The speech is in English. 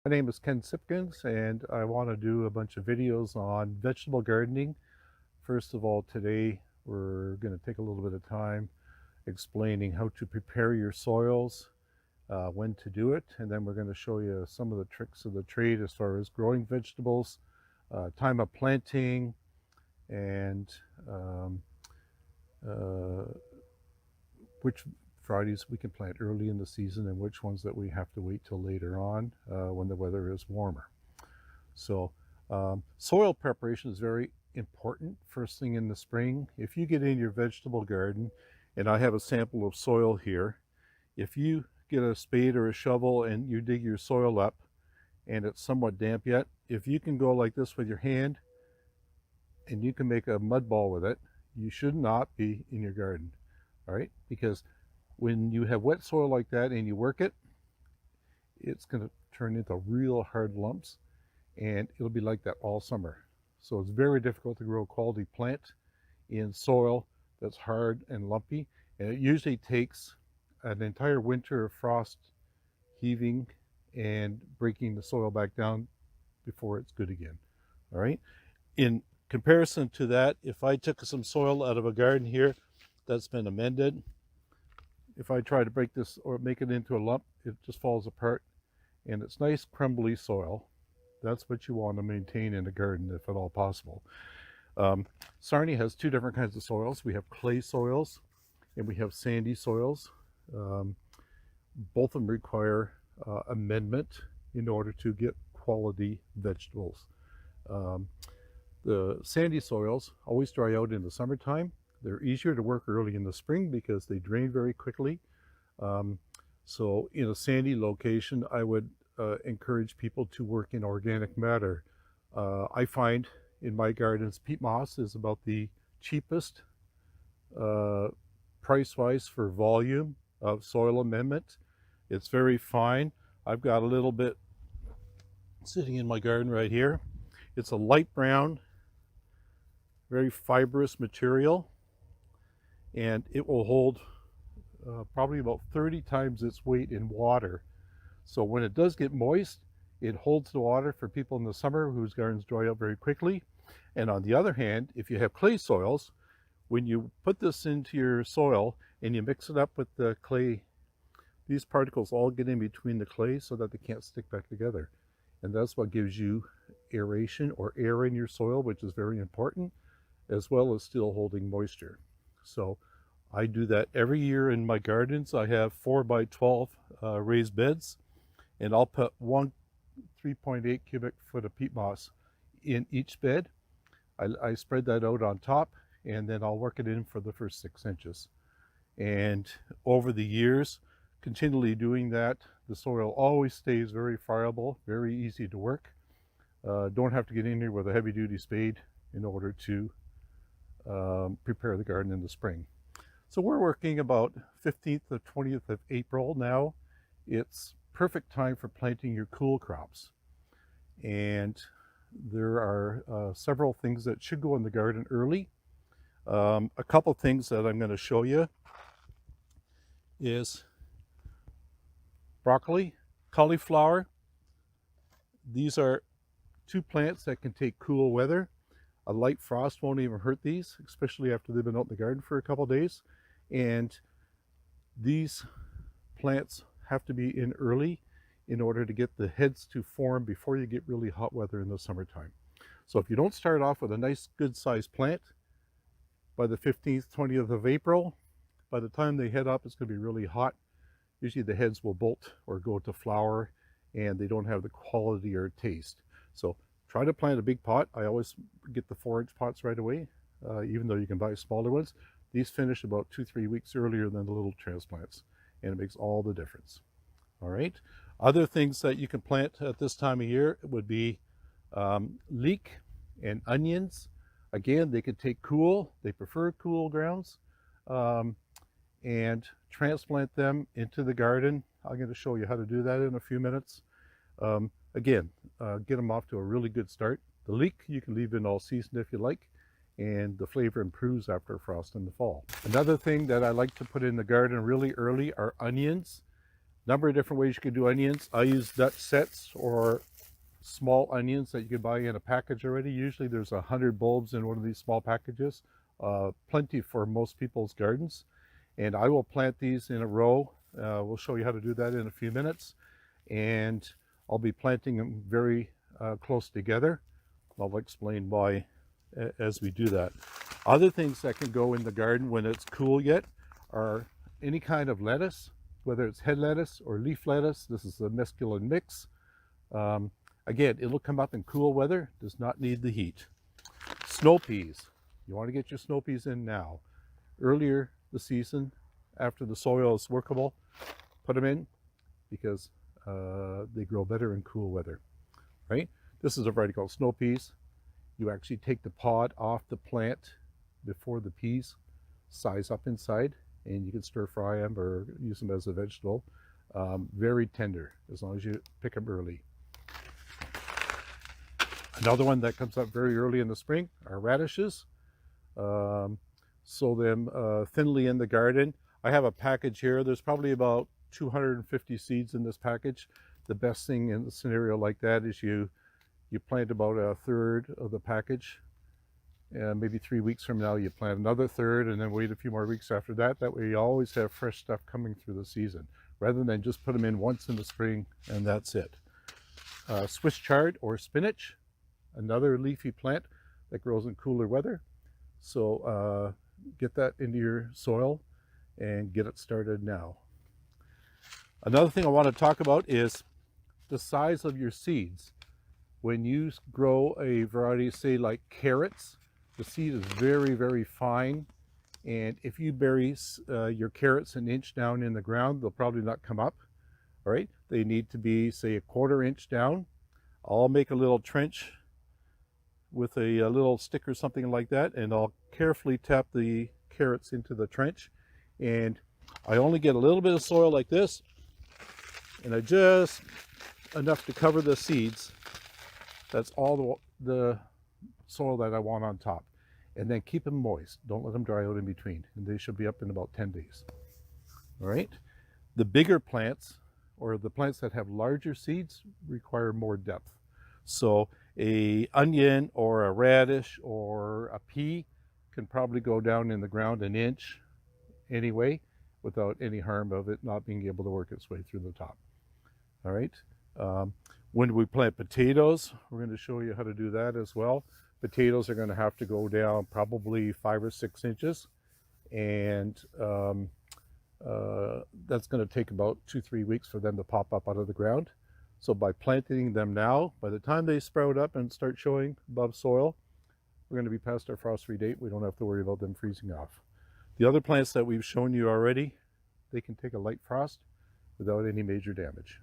My name is Ken Sipkens, and I want to do a bunch of videos on vegetable gardening. First of all, today we're going to take a little bit of time explaining how to prepare your soils, when to do it, and then we're going to show you some of the tricks of the trade as far as growing vegetables, time of planting, and uh, which varieties we can plant early in the season and which ones that we have to wait till later on when the weather is warmer. So soil preparation is very important first thing in the spring. If you get in your vegetable garden, and I have a sample of soil here, if you get a spade or a shovel and you dig your soil up and it's somewhat damp yet, if you can go like this with your hand and you can make a mud ball with it, you should not be in your garden. All right, because when you have wet soil like that and you work it, it's going to turn into real hard lumps, and it'll be like that all summer. So it's very difficult to grow a quality plant in soil that's hard and lumpy, and it usually takes an entire winter of frost heaving and breaking the soil back down before it's good again. All right, in comparison to that, if I took some soil out of a garden here that's been amended, if I try to break this or make it into a lump, it just falls apart, and it's nice crumbly soil. That's what you want to maintain in a garden if at all possible. Sarnia has two different kinds of soils. We have clay soils and we have sandy soils. Both of them require amendment in order to get quality vegetables. The sandy soils always dry out in the summertime. They're easier to work early in the spring because they drain very quickly. So in a sandy location, I would encourage people to work in organic matter. I find in my gardens, peat moss is about the cheapest price-wise for volume of soil amendment. It's very fine. I've got a little bit sitting in my garden right here. It's a light brown, very fibrous material, and it will hold probably about 30 times its weight in water. So when it does get moist, it holds the water for people in the summer whose gardens dry out very quickly. And on the other hand, if you have clay soils, when you put this into your soil and you mix it up with the clay, these particles all get in between the clay so that they can't stick back together. And that's what gives you aeration or air in your soil, which is very important, as well as still holding moisture. So I do that every year in my gardens. I have 4x12 raised beds, and I'll put one 3.8 cubic foot of peat moss in each bed. I spread that out on top, and then I'll work it in for the first 6 inches. And over the years, continually doing that, the soil always stays very friable, very easy to work. Don't have to get in here with a heavy-duty spade in order to prepare the garden in the spring. So we're working about 15th to 20th of April now. It's perfect time for planting your cool crops. And there are several things that should go in the garden early. A couple things that I'm going to show you is broccoli, cauliflower. These are two plants that can take cool weather. A light frost won't even hurt these, especially after they've been out in the garden for a couple days. And these plants have to be in early in order to get the heads to form before you get really hot weather in the summertime. So if you don't start off with a nice good sized plant by the 15th, 20th of April, by the time they head up, it's going to be really hot. Usually the heads will bolt or go to flower, and they don't have the quality or taste. So try to plant a big pot. I always get the 4-inch pots right away, even though you can buy smaller ones. These finish about 2-3 weeks earlier than the little transplants, and it makes all the difference. All right. Other things that you can plant at this time of year would be leek and onions. Again, they could take cool. They prefer cool grounds, and transplant them into the garden. I'm going to show you how to do that in a few minutes. Again, get them off to a really good start. The leek you can leave in all season if you like, and the flavor improves after frost in the fall. Another thing that I like to put in the garden really early are onions. Number of different ways you can do onions. I use Dutch sets or small onions that you can buy in a package already. Usually there's 100 bulbs in one of these small packages. Plenty for most people's gardens. And I will plant these in a row. We'll show you how to do that in a few minutes. And I'll be planting them very close together. I'll explain why as we do that. Other things that can go in the garden when it's cool yet are any kind of lettuce, whether it's head lettuce or leaf lettuce. This is a mesclun mix. Again, it'll come up in cool weather, does not need the heat. Snow peas. You want to get your snow peas in now. Earlier the season, after the soil is workable, put them in because they grow better in cool weather, right? This is a variety called snow peas. You actually take the pod off the plant before the peas size up inside, and you can stir fry them or use them as a vegetable. Very tender as long as you pick them early. Another one that comes up very early in the spring are radishes. Sow them thinly in the garden. I have a package here. There's probably about 250 seeds in this package. The best thing in a scenario like that is you plant about a third of the package, and maybe 3 weeks from now you plant another third, and then wait a few more weeks after that. That way you always have fresh stuff coming through the season, rather than just put them in once in the spring and that's it. Swiss chard or spinach, another leafy plant that grows in cooler weather. So get that into your soil and get it started now. Another thing I want to talk about is the size of your seeds. When you grow a variety, say like carrots, the seed is very, very fine. And if you bury your carrots an inch down in the ground, they'll probably not come up. All right, they need to be, say, a 1/4 inch down. I'll make a little trench with a little stick or something like that, and I'll carefully tap the carrots into the trench. And I only get a little bit of soil like this, and I just enough to cover the seeds. That's all the soil that I want on top. And then keep them moist. Don't let them dry out in between. And they should be up in about 10 days. All right. The bigger plants, or the plants that have larger seeds, require more depth. So a onion or a radish or a pea can probably go down in the ground an inch anyway, without any harm of it not being able to work its way through the top. All right. When we plant potatoes, we're going to show you how to do that as well. Potatoes are going to have to go down probably 5 or 6 inches, and that's going to take about 2-3 weeks for them to pop up out of the ground. So by planting them now, by the time they sprout up and start showing above soil, we're going to be past our frost-free date. We don't have to worry about them freezing off. The other plants that we've shown you already, they can take a light frost without any major damage.